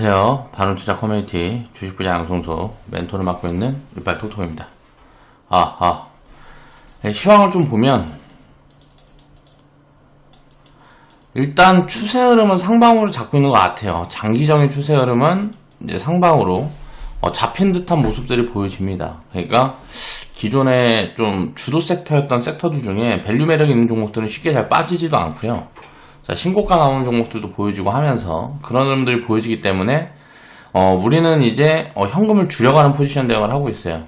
안녕하세요. 바른투자 커뮤니티 주식부장 양성소 멘토를 맡고 있는 일발톡톡입니다. 시황을 좀 보면 일단 추세 흐름은 상방으로 잡고 있는 것 같아요. 장기적인 추세 흐름은 이제 상방으로 잡힌 듯한 모습들이 보여집니다. 그러니까 기존에 좀 주도 섹터였던 섹터들 중에 밸류 매력 있는 종목들은 쉽게 잘 빠지지도 않고요. 자, 신고가 나오는 종목들도 보여주고 하면서 그런 흐름들이 보여지기 때문에 우리는 이제 현금을 줄여가는 포지션 대응을 하고 있어요.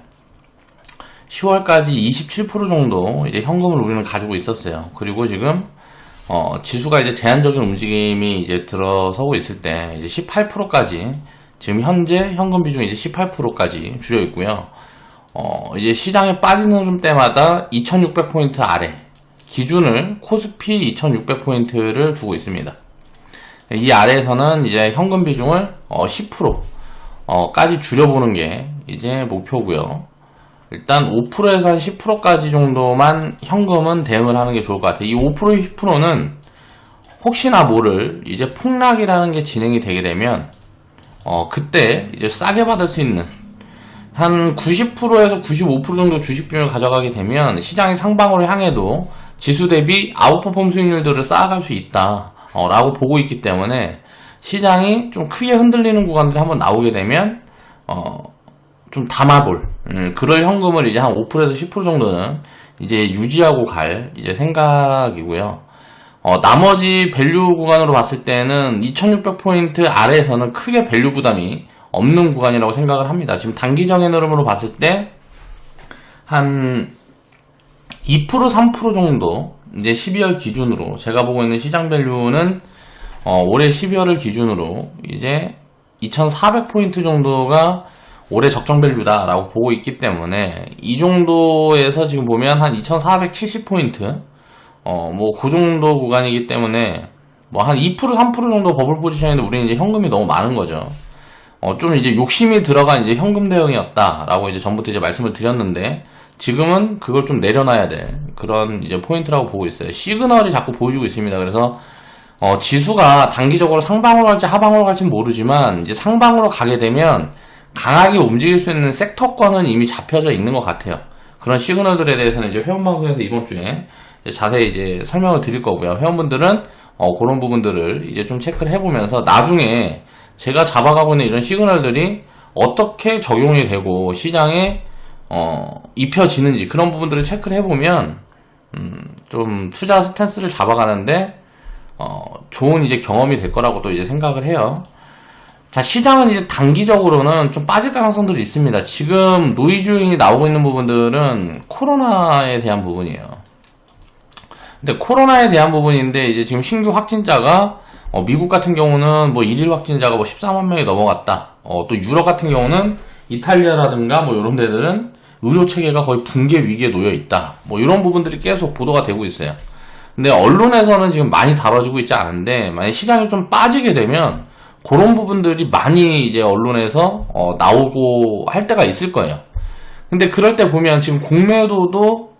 10월까지 27% 정도 이제 현금을 우리는 가지고 있었어요. 그리고 지금 지수가 이제 제한적인 움직임이 이제 들어서고 있을 때 이제 18%까지 지금 현재 현금 비중이 이제 18%까지 줄여 있고요. 이제 시장에 빠지는 흐름 때마다 2600포인트 아래 기준을 코스피 2600포인트를 두고 있습니다. 이 아래에서는 이제 현금 비중을 10% 까지 줄여보는 게 이제 목표고요. 일단 5%에서 한 10%까지 정도만 현금은 대응을 하는 게 좋을 것 같아요. 이 5%, 10%는 혹시나 모를 이제 폭락이라는 게 진행이 되게 되면 그때 이제 싸게 받을 수 있는 한 90%에서 95% 정도 주식 비중을 가져가게 되면 시장이 상방으로 향해도 지수 대비 아웃퍼폼 수익률들을 쌓아갈 수 있다 라고 보고 있기 때문에 시장이 좀 크게 흔들리는 구간들이 한번 나오게 되면 좀 담아볼 그럴 현금을 이제 한 5%에서 10% 정도는 이제 유지하고 갈 이제 생각이고요. 나머지 밸류 구간으로 봤을 때는 2600포인트 아래에서는 크게 밸류 부담이 없는 구간이라고 생각을 합니다. 지금 단기적인 흐름으로 봤을 때 한 2% 3% 정도 이제 12월 기준으로 제가 보고 있는 시장 밸류는 올해 12월을 기준으로 이제 2400포인트 정도가 올해 적정 밸류다 라고 보고 있기 때문에 이 정도에서 지금 보면 한 2470포인트 뭐 그 정도 구간이기 때문에 뭐 한 2% 3% 정도 버블 포지션인데 우리는 이제 현금이 너무 많은 거죠. 좀 이제 욕심이 들어간 이제 현금 대응이었다 라고 이제 전부터 이제 말씀을 드렸는데 지금은 그걸 좀 내려놔야 될 그런 이제 포인트라고 보고 있어요. 시그널이 자꾸 보여주고 있습니다. 그래서 지수가 단기적으로 상방으로 갈지 하방으로 갈지는 모르지만 이제 상방으로 가게 되면 강하게 움직일 수 있는 섹터권은 이미 잡혀져 있는 것 같아요. 그런 시그널들에 대해서는 이제 회원방송에서 이번 주에 자세히 이제 설명을 드릴 거고요. 회원분들은 그런 부분들을 이제 좀 체크를 해보면서 나중에 제가 잡아가고 있는 이런 시그널들이 어떻게 적용이 되고 시장에 입혀지는지 그런 부분들을 체크를 해보면 좀 투자 스탠스를 잡아가는데 좋은 이제 경험이 될 거라고 또 이제 생각을 해요. 자, 시장은 이제 단기적으로는 좀 빠질 가능성들이 있습니다. 지금 노이즈 요인이 나오고 있는 부분들은 코로나에 대한 부분이에요. 근데 코로나에 대한 부분인데 이제 지금 신규 확진자가 미국 같은 경우는 뭐 1일 확진자가 뭐 14만 명이 넘어갔다. 또 유럽 같은 경우는 이탈리아라든가 뭐 이런 데들은 의료 체계가 거의 붕괴 위기에 놓여 있다. 뭐 이런 부분들이 계속 보도가 되고 있어요. 근데 언론에서는 지금 많이 다뤄지고 있지 않은데 만약 시장이 좀 빠지게 되면 그런 부분들이 많이 이제 언론에서 나오고 할 때가 있을 거예요. 근데 그럴 때 보면 지금 공매도도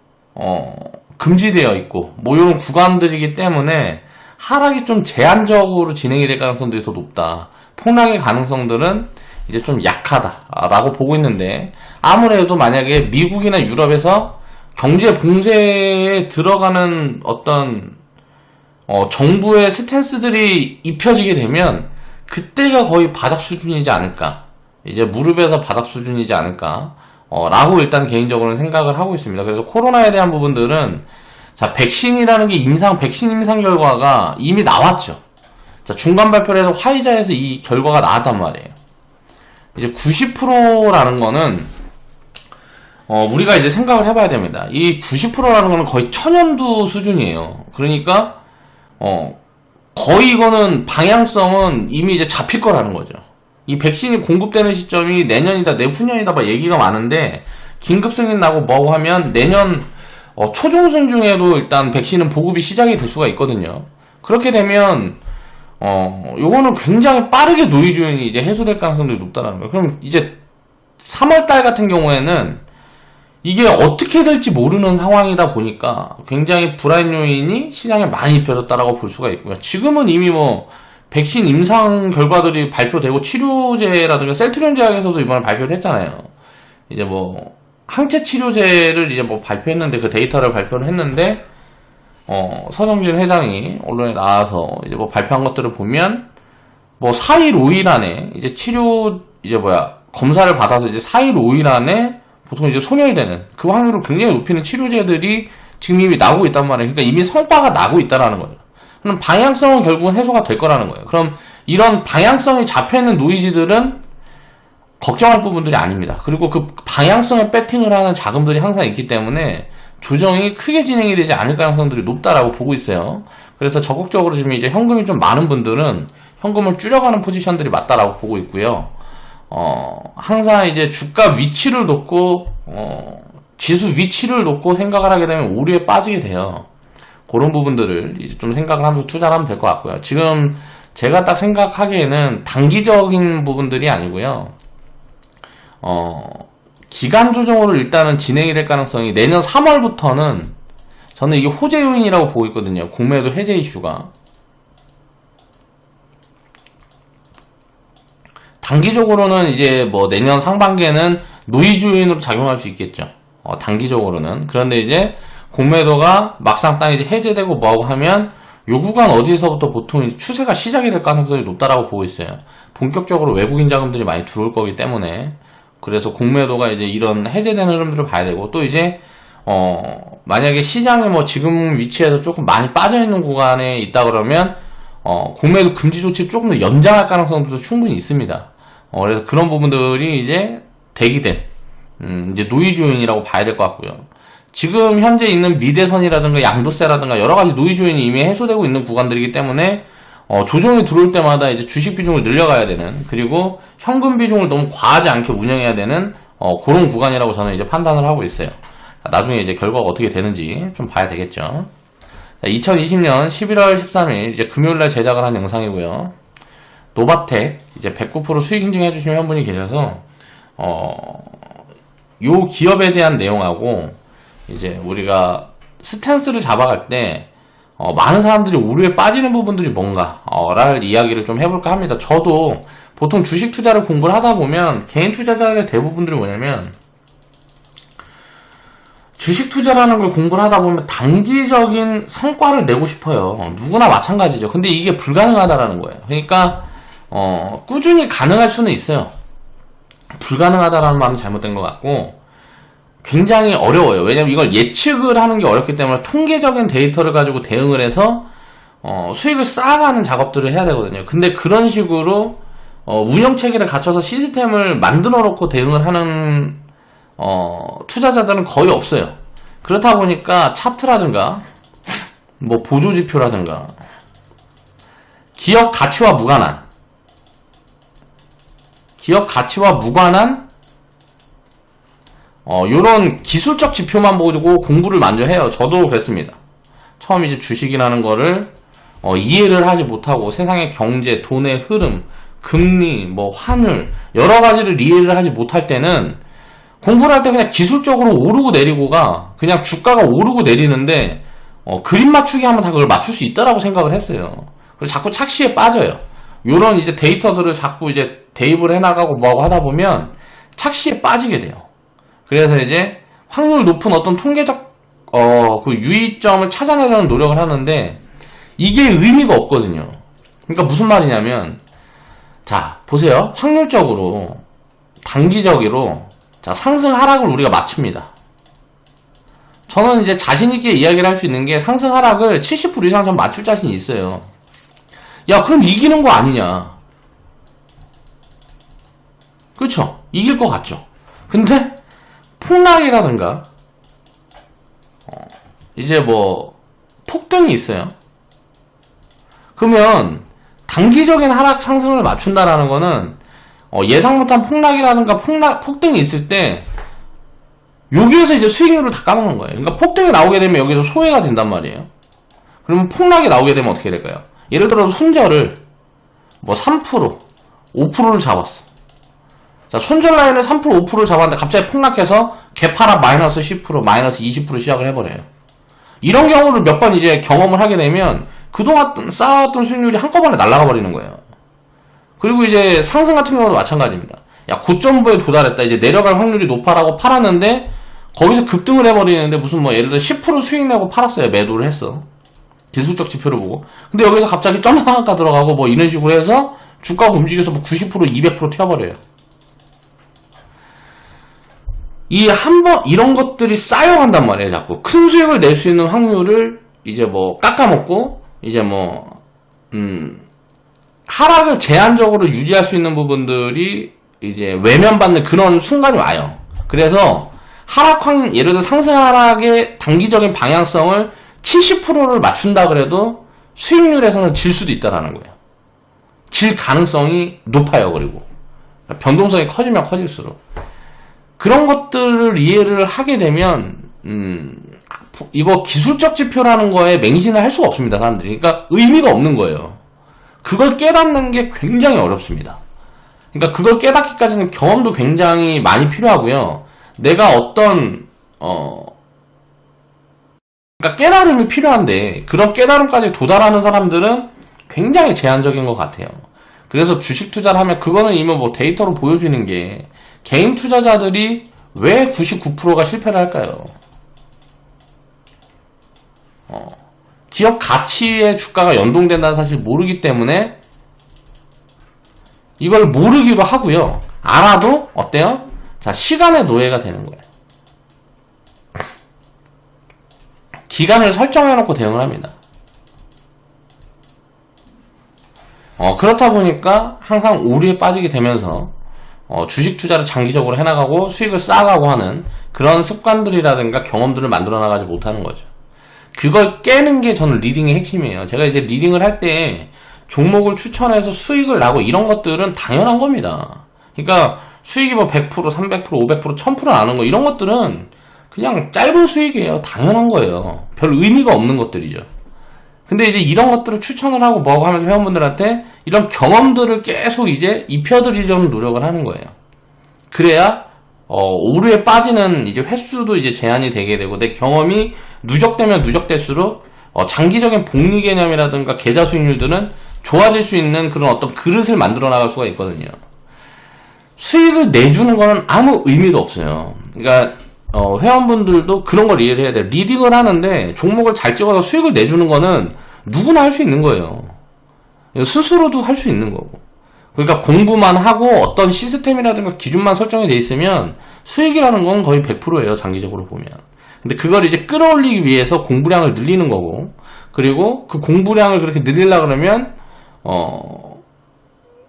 금지되어 있고 뭐 이런 구간들이기 때문에 하락이 좀 제한적으로 진행이 될 가능성들이 더 높다. 폭락의 가능성들은 이제 좀 약하다라고 보고 있는데 아무래도 만약에 미국이나 유럽에서 경제 봉쇄에 들어가는 어떤 정부의 스탠스들이 입혀지게 되면 그때가 거의 바닥 수준이지 않을까. 이제 무릎에서 바닥 수준이지 않을까. 라고 일단 개인적으로는 생각을 하고 있습니다. 그래서 코로나에 대한 부분들은 자, 백신이라는 게 백신 임상 결과가 이미 나왔죠. 자, 중간 발표를 해서 화이자에서 이 결과가 나왔단 말이에요. 이제 90%라는 거는, 우리가 이제 생각을 해봐야 됩니다. 이 90%라는 거는 거의 천연두 수준이에요. 그러니까, 거의 이거는 방향성은 이미 이제 잡힐 거라는 거죠. 이 백신이 공급되는 시점이 내년이다, 내후년이다, 막 얘기가 많은데, 긴급 승인 나고 뭐고 하면 내년, 초중순 중에도 일단 백신은 보급이 시작이 될 수가 있거든요. 그렇게 되면 요거는 굉장히 빠르게 노이즈 요인이 이제 해소될 가능성이 높다는 거예요. 그럼 이제 3월달 같은 경우에는 이게 어떻게 될지 모르는 상황이다 보니까 굉장히 불안 요인이 시장에 많이 입혀졌다라고 볼 수가 있고요. 지금은 이미 뭐 백신 임상 결과들이 발표되고 치료제라든가 셀트리온 제약에서도 이번에 발표를 했잖아요. 이제 뭐 항체 치료제를 이제 뭐 발표했는데 그 데이터를 발표를 했는데 서정진 회장이 언론에 나와서 이제 뭐 발표한 것들을 보면 뭐 4일 5일 안에 이제 검사를 받아서 이제 4일 5일 안에 보통 이제 소멸되는 그 확률을 굉장히 높이는 치료제들이 지금 이미 나오고 있단 말이에요. 그러니까 이미 성과가 나고 있다라는 거죠. 그럼 방향성은 결국은 해소가 될 거라는 거예요. 그럼 이런 방향성이 잡혀있는 노이즈들은 걱정할 부분들이 아닙니다. 그리고 그 방향성에 배팅을 하는 자금들이 항상 있기 때문에 조정이 크게 진행이 되지 않을 가능성들이 높다라고 보고 있어요. 그래서 적극적으로 지금 이제 현금이 좀 많은 분들은 현금을 줄여가는 포지션들이 맞다라고 보고 있고요. 항상 이제 주가 위치를 놓고, 지수 위치를 놓고 생각을 하게 되면 오류에 빠지게 돼요. 그런 부분들을 이제 좀 생각을 하면서 투자를 하면 될 것 같고요. 지금 제가 딱 생각하기에는 단기적인 부분들이 아니고요. 기간 조정으로 일단은 진행이 될 가능성이 내년 3월부터는 저는 이게 호재 요인이라고 보고 있거든요. 공매도 해제 이슈가. 단기적으로는 이제 뭐 내년 상반기에는 노이즈 요인으로 작용할 수 있겠죠. 단기적으로는. 그런데 이제 공매도가 막상 딱 이제 해제되고 뭐하고 하면 요 구간 어디에서부터 보통 추세가 시작이 될 가능성이 높다라고 보고 있어요. 본격적으로 외국인 자금들이 많이 들어올 거기 때문에. 그래서 공매도가 이제 이런 해제되는 흐름들을 봐야 되고, 또 이제 만약에 시장이 뭐 지금 위치에서 조금 많이 빠져있는 구간에 있다 그러면 공매도 금지 조치를 조금 더 연장할 가능성도 충분히 있습니다. 그래서 그런 부분들이 이제 대기된 이제 노이즈 요인이라고 봐야 될 것 같고요. 지금 현재 있는 미대선이라든가 양도세라든가 여러 가지 노이즈 요인이 이미 해소되고 있는 구간들이기 때문에 조정이 들어올 때마다 이제 주식 비중을 늘려가야 되는, 그리고 현금 비중을 너무 과하지 않게 운영해야 되는 그런 구간이라고 저는 이제 판단을 하고 있어요. 나중에 이제 결과가 어떻게 되는지 좀 봐야 되겠죠. 2020년 11월 13일 이제 금요일날 제작을 한 영상이고요. 노바텍 이제 109% 수익 인증해 주신 회원분이 계셔서 요 기업에 대한 내용하고 이제 우리가 스탠스를 잡아갈 때 많은 사람들이 오류에 빠지는 부분들이 뭔가 랄 이야기를 좀 해볼까 합니다. 저도 보통 주식 투자를 공부를 하다 보면 개인 투자자의 대부분들이 뭐냐면, 주식 투자라는 걸 공부를 하다 보면 단기적인 성과를 내고 싶어요. 누구나 마찬가지죠. 근데 이게 불가능하다라는 거예요. 그러니까 꾸준히 가능할 수는 있어요. 불가능하다라는 말은 잘못된 것 같고 굉장히 어려워요. 왜냐면 이걸 예측을 하는 게 어렵기 때문에 통계적인 데이터를 가지고 대응을 해서 수익을 쌓아가는 작업들을 해야 되거든요. 근데 그런 식으로 운영체계를 갖춰서 시스템을 만들어 놓고 대응을 하는 투자자들은 거의 없어요. 그렇다 보니까 차트라든가 뭐 보조지표라든가 기업 가치와 무관한 요런 기술적 지표만 보고 공부를 먼저 해요. 저도 그랬습니다. 처음 이제 주식이라는 거를 이해를 하지 못하고 세상의 경제, 돈의 흐름, 금리, 뭐 환율 여러 가지를 이해를 하지 못할 때는 공부를 할 때 그냥 기술적으로 오르고 내리고가 그냥 주가가 오르고 내리는데 그림 맞추기 하면 다 그걸 맞출 수 있다라고 생각을 했어요. 그래서 자꾸 착시에 빠져요. 요런 이제 데이터들을 자꾸 이제 대입을 해나가고 뭐하고 하다 보면 착시에 빠지게 돼요. 그래서 이제 확률 높은 어떤 통계적 그 유의점을 찾아내려는 노력을 하는데 이게 의미가 없거든요. 그러니까 무슨 말이냐면, 자 보세요. 확률적으로 단기적으로 자 상승 하락을 우리가 맞춥니다. 저는 이제 자신있게 이야기를 할 수 있는 게 상승 하락을 70% 이상 전 맞출 자신이 있어요. 야 그럼 이기는 거 아니냐. 그쵸? 이길 것 같죠? 근데 폭락이라든가 이제 뭐 폭등이 있어요. 그러면 단기적인 하락 상승을 맞춘다라는 거는 예상 못한 폭락이라든가 폭등이 있을 때 여기에서 이제 수익률을 다 까먹는 거예요. 그러니까 폭등이 나오게 되면 여기서 소외가 된단 말이에요. 그러면 폭락이 나오게 되면 어떻게 될까요? 예를 들어서 손절을 뭐 3%, 5%를 잡았어. 자, 손절 라인을 3%, 5%를 잡았는데 갑자기 폭락해서 개파라 마이너스 10%, 마이너스 20% 시작을 해버려요. 이런 경우를 몇 번 이제 경험을 하게 되면 그동안 쌓아왔던 수익률이 한꺼번에 날아가 버리는 거예요. 그리고 이제 상승 같은 경우도 마찬가지입니다. 야, 고점부에 도달했다. 이제 내려갈 확률이 높아라고 팔았는데 거기서 급등을 해버리는데 무슨 뭐 예를 들어 10% 수익 내고 팔았어요. 매도를 했어. 기술적 지표를 보고. 근데 여기서 갑자기 점상한가 들어가고 뭐 이런 식으로 해서 주가가 움직여서 뭐 90%, 200% 튀어버려요. 이 이런 것들이 쌓여간단 말이에요, 자꾸. 큰 수익을 낼 수 있는 확률을 이제 뭐 깎아먹고, 이제 뭐, 하락을 제한적으로 유지할 수 있는 부분들이 이제 외면받는 그런 순간이 와요. 그래서 예를 들어 상승 하락의 단기적인 방향성을 70%를 맞춘다 그래도 수익률에서는 질 수도 있다라는 거예요. 질 가능성이 높아요, 그리고. 변동성이 커지면 커질수록. 그런 것들을 이해를 하게 되면 이거 기술적 지표라는 거에 맹신을 할 수가 없습니다, 사람들이. 그러니까 의미가 없는 거예요. 그걸 깨닫는 게 굉장히 어렵습니다. 그러니까 그걸 깨닫기까지는 경험도 굉장히 많이 필요하고요. 내가 그러니까 깨달음이 필요한데 그런 깨달음까지 도달하는 사람들은 굉장히 제한적인 것 같아요. 그래서 주식 투자를 하면 그거는 이미 뭐 데이터로 보여주는 게 개인 투자자들이 왜 99%가 실패를 할까요? 기업 가치에 주가가 연동된다는 사실 모르기 때문에 이걸 모르기도 하고요. 알아도 어때요? 자, 시간의 노예가 되는 거예요. 기간을 설정해놓고 대응을 합니다. 그렇다 보니까 항상 오류에 빠지게 되면서 주식 투자를 장기적으로 해나가고 수익을 쌓아가고 하는 그런 습관들이라든가 경험들을 만들어 나가지 못하는 거죠. 그걸 깨는 게 저는 리딩의 핵심이에요. 제가 이제 리딩을 할 때 종목을 추천해서 수익을 나고 이런 것들은 당연한 겁니다. 그러니까 수익이 뭐 100%, 300%, 500%, 1000% 나는 거 이런 것들은 그냥 짧은 수익이에요. 당연한 거예요. 별 의미가 없는 것들이죠. 근데 이제 이런 것들을 추천을 하고 뭐하고 하면서 회원분들한테 이런 경험들을 계속 이제 입혀드리려는 노력을 하는 거예요. 그래야 오류에 빠지는 이제 횟수도 이제 제한이 되게 되고 내 경험이 누적되면 누적될수록 장기적인 복리 개념이라든가 계좌 수익률들은 좋아질 수 있는 그런 어떤 그릇을 만들어 나갈 수가 있거든요. 수익을 내주는 거는 아무 의미도 없어요. 그러니까 회원분들도 그런 걸 이해를 해야 돼요. 리딩을 하는데 종목을 잘 찍어서 수익을 내주는 거는 누구나 할 수 있는 거예요. 스스로도 할 수 있는 거고. 그러니까 공부만 하고 어떤 시스템이라든가 기준만 설정이 돼 있으면 수익이라는 건 거의 100%예요. 장기적으로 보면. 근데 그걸 이제 끌어올리기 위해서 공부량을 늘리는 거고, 그리고 그 공부량을 그렇게 늘리려고 그러면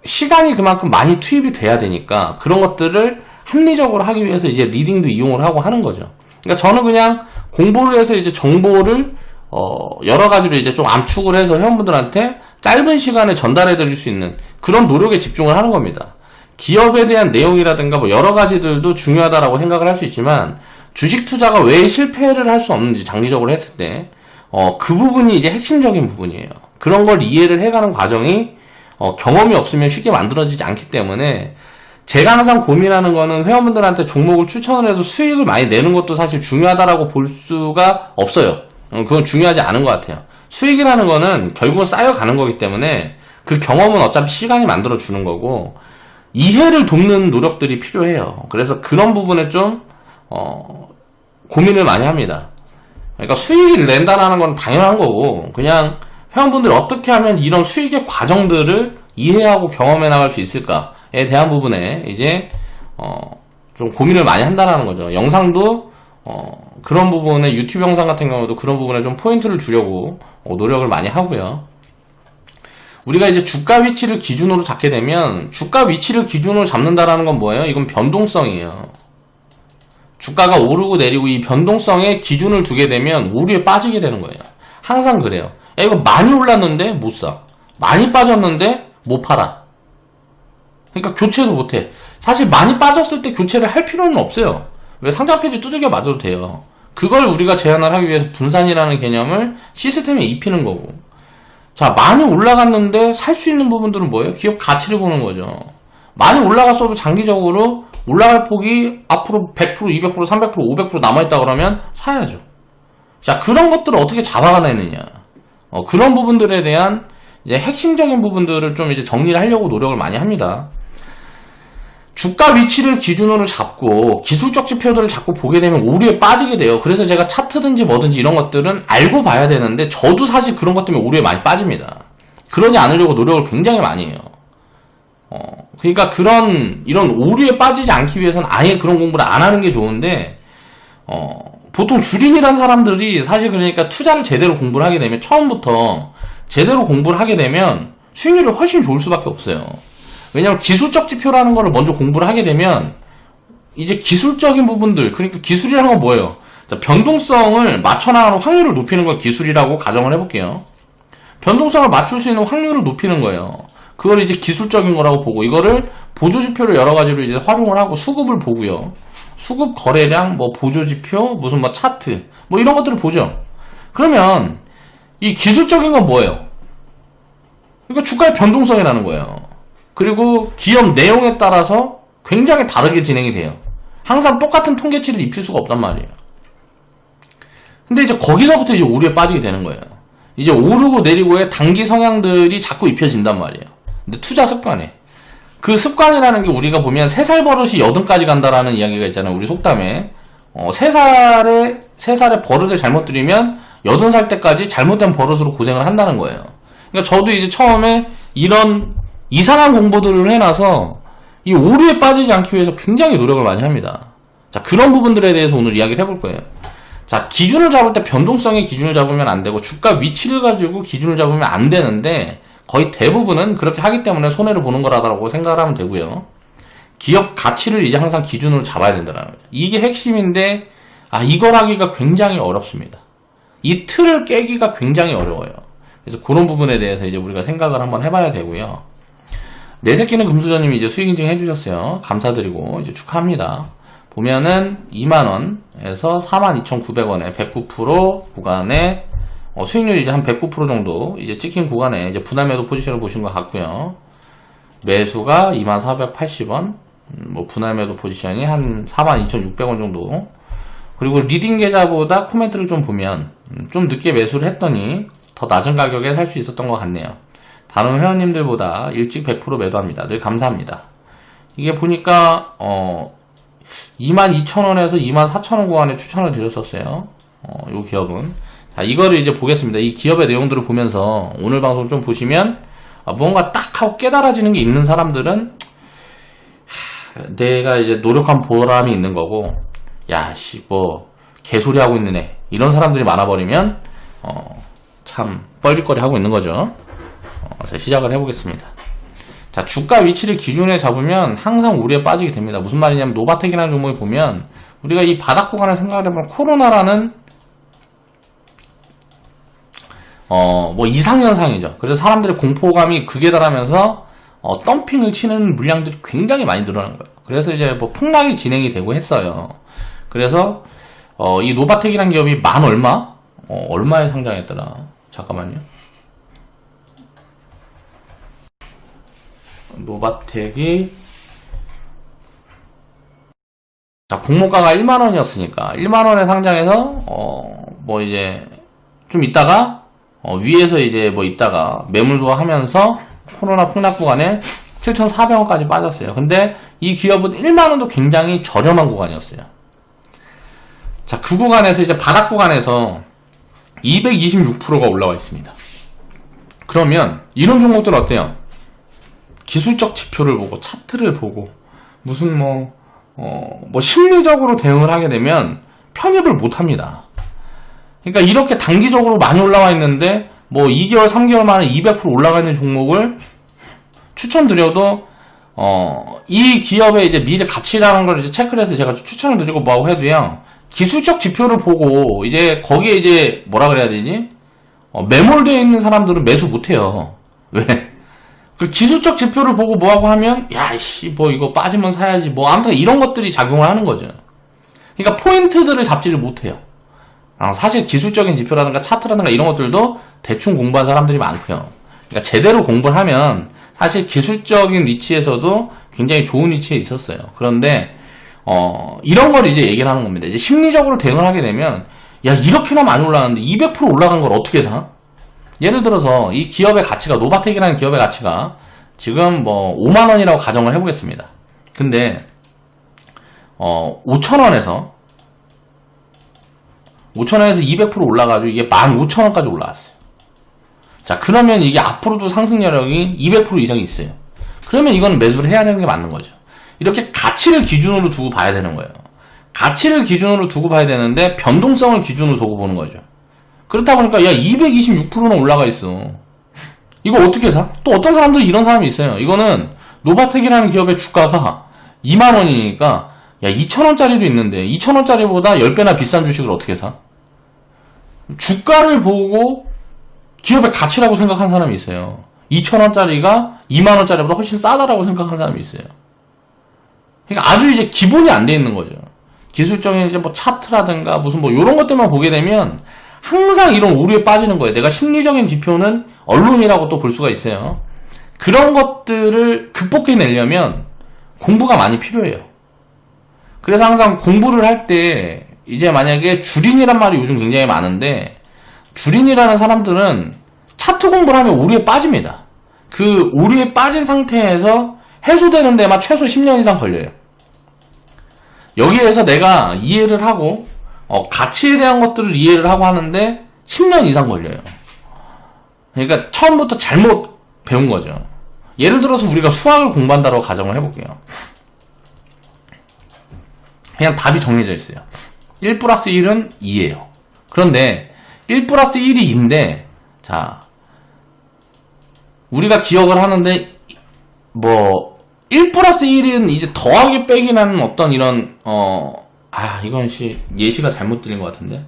시간이 그만큼 많이 투입이 돼야 되니까 그런 것들을 합리적으로 하기 위해서 이제 리딩도 이용을 하고 하는 거죠. 그러니까 저는 그냥 공부를 해서 이제 정보를 여러 가지로 이제 좀 압축을 해서 회원분들한테 짧은 시간에 전달해 드릴 수 있는 그런 노력에 집중을 하는 겁니다. 기업에 대한 내용이라든가 뭐 여러 가지들도 중요하다라고 생각을 할 수 있지만 주식 투자가 왜 실패를 할 수 없는지 장기적으로 했을 때 그 부분이 이제 핵심적인 부분이에요. 그런 걸 이해를 해가는 과정이 경험이 없으면 쉽게 만들어지지 않기 때문에 제가 항상 고민하는 거는 회원분들한테 종목을 추천을 해서 수익을 많이 내는 것도 사실 중요하다라고 볼 수가 없어요. 그건 중요하지 않은 것 같아요. 수익이라는 거는 결국은 쌓여가는 거기 때문에 그 경험은 어차피 시간이 만들어주는 거고 이해를 돕는 노력들이 필요해요. 그래서 그런 부분에 좀 고민을 많이 합니다. 그러니까 수익을 낸다는 건 당연한 거고 그냥 회원분들이 어떻게 하면 이런 수익의 과정들을 이해하고 경험해 나갈 수 있을까에 대한 부분에 이제 좀 고민을 많이 한다는 거죠. 영상도 그런 부분에 유튜브 영상 같은 경우도 그런 부분에 좀 포인트를 주려고 노력을 많이 하고요. 우리가 이제 주가 위치를 기준으로 잡게 되면 주가 위치를 기준으로 잡는다라는 건 뭐예요? 이건 변동성이에요. 주가가 오르고 내리고 이 변동성에 기준을 두게 되면 오류에 빠지게 되는 거예요. 항상 그래요. 야, 이거 많이 올랐는데 못 사. 많이 빠졌는데 못 팔아. 그러니까 교체도 못해. 사실 많이 빠졌을 때 교체를 할 필요는 없어요. 왜 상장 페이지 두들겨 맞아도 돼요. 그걸 우리가 제한을 하기 위해서 분산이라는 개념을 시스템에 입히는 거고. 자, 많이 올라갔는데 살 수 있는 부분들은 뭐예요? 기업 가치를 보는 거죠. 많이 올라갔어도 장기적으로 올라갈 폭이 앞으로 100%, 200%, 300%, 500% 남아있다 그러면 사야죠. 자, 그런 것들을 어떻게 잡아가느냐. 그런 부분들에 대한 이제 핵심적인 부분들을 좀 이제 정리를 하려고 노력을 많이 합니다. 주가 위치를 기준으로 잡고 기술적 지표들을 자꾸 보게 되면 오류에 빠지게 돼요. 그래서 제가 차트든지 뭐든지 이런 것들은 알고 봐야 되는데 저도 사실 그런 것 때문에 오류에 많이 빠집니다. 그러지 않으려고 노력을 굉장히 많이 해요. 그러니까 이런 오류에 빠지지 않기 위해서는 아예 그런 공부를 안 하는 게 좋은데, 보통 주린이란 사람들이 사실 그러니까 투자를 제대로 공부를 하게 되면, 처음부터 제대로 공부를 하게 되면 수익률이 훨씬 좋을 수밖에 없어요. 왜냐면 기술적 지표라는 거를 먼저 공부를 하게 되면, 이제 기술적인 부분들, 그러니까 기술이라는 건 뭐예요? 자, 변동성을 맞춰나가는 확률을 높이는 걸 기술이라고 가정을 해볼게요. 변동성을 맞출 수 있는 확률을 높이는 거예요. 그걸 이제 기술적인 거라고 보고, 이거를 보조지표를 여러 가지로 이제 활용을 하고 수급을 보고요. 수급 거래량, 뭐 보조지표, 무슨 뭐 차트, 뭐 이런 것들을 보죠. 그러면 이 기술적인 건 뭐예요? 그러니까 주가의 변동성이라는 거예요. 그리고 기업 내용에 따라서 굉장히 다르게 진행이 돼요. 항상 똑같은 통계치를 입힐 수가 없단 말이에요. 근데 이제 거기서부터 이제 오류에 빠지게 되는 거예요. 이제 오르고 내리고의 단기 성향들이 자꾸 입혀진단 말이에요. 근데 투자 습관에. 그 습관이라는 게 우리가 보면 3살 버릇이 80까지 간다라는 이야기가 있잖아요. 우리 속담에. 3살에 버릇을 잘못 들이면 80살 때까지 잘못된 버릇으로 고생을 한다는 거예요. 그러니까 저도 이제 처음에 이런 이상한 공부들을 해놔서 이 오류에 빠지지 않기 위해서 굉장히 노력을 많이 합니다. 자, 그런 부분들에 대해서 오늘 이야기를 해볼 거예요. 자, 기준을 잡을 때 변동성의 기준을 잡으면 안 되고 주가 위치를 가지고 기준을 잡으면 안 되는데 거의 대부분은 그렇게 하기 때문에 손해를 보는 거라고 생각을 하면 되고요. 기업 가치를 이제 항상 기준으로 잡아야 된다는 거죠. 이게 핵심인데 이걸 하기가 굉장히 어렵습니다. 이 틀을 깨기가 굉장히 어려워요. 그래서 그런 부분에 대해서 이제 우리가 생각을 한번 해봐야 되고요. 내 새끼는 금수저님이 이제 수익 인증 해주셨어요. 감사드리고 이제 축하합니다. 보면은 2만원에서 42,900원에 109% 구간에 수익률이 이제 한 109% 정도 이제 찍힌 구간에 이제 분할매도 포지션을 보신 것 같고요. 매수가 24,480원, 뭐 분할매도 포지션이 한 42,600원 정도. 그리고 리딩 계좌보다 코멘트를 좀 보면 좀 늦게 매수를 했더니 더 낮은 가격에 살 수 있었던 것 같네요. 다른 회원님들보다 일찍 100% 매도합니다. 늘 감사합니다. 이게 보니까 22,000원에서 24,000원 구간에 추천을 드렸었어요. 이 기업은. 자, 이거를 이제 보겠습니다. 이 기업의 내용들을 보면서 오늘 방송 좀 보시면 뭔가 딱 하고 깨달아지는 게 있는 사람들은 내가 이제 노력한 보람이 있는 거고, 뭐 개소리 하고 있는 애 이런 사람들이 많아버리면 참 뻘짓거리 하고 있는 거죠. 자, 시작을 해보겠습니다. 자, 주가 위치를 기준에 잡으면 항상 우리에 빠지게 됩니다. 무슨 말이냐면 노바텍이라는 종목에 보면 우리가 이 바닥 구간을 생각을 해보면 코로나라는 뭐 이상현상이죠. 그래서 사람들의 공포감이 극에 달하면서 덤핑을 치는 물량들이 굉장히 많이 늘어난 거예요. 그래서 이제 뭐 폭락이 진행이 되고 했어요. 그래서 이 노바텍이라는 기업이 만 얼마? 얼마에 상장했더라? 잠깐만요. 노바텍이 자, 공모가가 1만원이었으니까 1만원에 상장해서 뭐 이제 좀 있다가 위에서 이제 뭐 있다가 매물소화 하면서 코로나 폭락 구간에 7,400원까지 빠졌어요. 근데 이 기업은 1만원도 굉장히 저렴한 구간이었어요. 자, 그 구간에서 이제 바닥 구간에서 226%가 올라와 있습니다. 그러면 이런 종목들 어때요? 기술적 지표를 보고 차트를 보고 무슨 뭐 심리적으로 대응을 하게 되면 편입을 못 합니다. 그러니까 이렇게 단기적으로 많이 올라와 있는데 뭐 2개월, 3개월 만에 200% 올라가 있는 종목을 추천드려도 이 기업의 이제 미래 가치라는 걸 이제 체크를 해서 제가 추천을 드리고 뭐하고 해도요. 기술적 지표를 보고 이제 거기에 이제 뭐라 그래야 되지? 매몰되어 있는 사람들은 매수 못 해요. 왜? 그 기술적 지표를 보고 뭐하고 하면 뭐 이거 빠지면 사야지 뭐 아무튼 이런 것들이 작용을 하는 거죠. 그러니까 포인트들을 잡지를 못해요. 사실 기술적인 지표라든가 차트라든가 이런 것들도 대충 공부한 사람들이 많고요. 그러니까 제대로 공부를 하면 사실 기술적인 위치에서도 굉장히 좋은 위치에 있었어요. 그런데 이런 걸 이제 얘기를 하는 겁니다. 이제 심리적으로 대응을 하게 되면 이렇게나 많이 올라가는데 200% 올라간 걸 어떻게 사? 예를 들어서 이 기업의 가치가, 노바텍이라는 기업의 가치가 지금 뭐 5만원이라고 가정을 해보겠습니다. 근데 5천원에서 200% 올라가지고 이게 15,000원까지 올라왔어요. 자, 그러면 이게 앞으로도 상승 여력이 200% 이상이 있어요. 그러면 이거는 매수를 해야 되는 게 맞는 거죠. 이렇게 가치를 기준으로 두고 봐야 되는 거예요. 가치를 기준으로 두고 봐야 되는데 변동성을 기준으로 두고 보는 거죠. 그렇다 보니까 야 226%는 올라가 있어. 이거 어떻게 사? 또 어떤 사람들이 이런 사람이 있어요. 이거는 노바텍이라는 기업의 주가가 2만원이니까 야 2천원짜리도 있는데 2천원짜리보다 10배나 비싼 주식을 어떻게 사? 주가를 보고 기업의 가치라고 생각하는 사람이 있어요. 2천원짜리가 2만원짜리보다 훨씬 싸다라고 생각하는 사람이 있어요. 그러니까 아주 이제 기본이 안 돼 있는 거죠. 기술적인 이제 뭐 차트라든가 무슨 뭐 이런 것들만 보게 되면 항상 이런 오류에 빠지는 거예요. 내가 심리적인 지표는 언론이라고 또 볼 수가 있어요. 그런 것들을 극복해내려면 공부가 많이 필요해요. 그래서 항상 공부를 할 때 이제 만약에 주린이란 말이 요즘 굉장히 많은데 주린이라는 사람들은 차트 공부를 하면 오류에 빠집니다. 그 오류에 빠진 상태에서 해소되는 데만 최소 10년 이상 걸려요. 여기에서 내가 이해를 하고 가치에 대한 것들을 이해를 하고 하는데 10년 이상 걸려요. 그러니까 처음부터 잘못 배운 거죠. 예를 들어서 우리가 수학을 공부한다고 가정을 해볼게요. 그냥 답이 정해져 있어요. 1 플러스 1은 2예요. 그런데 1 플러스 1이 2인데 자 우리가 기억을 하는데 뭐 1 플러스 1은 이제 더하기 빼기라는 어떤 이런 이건 예시가 잘못 들린 것 같은데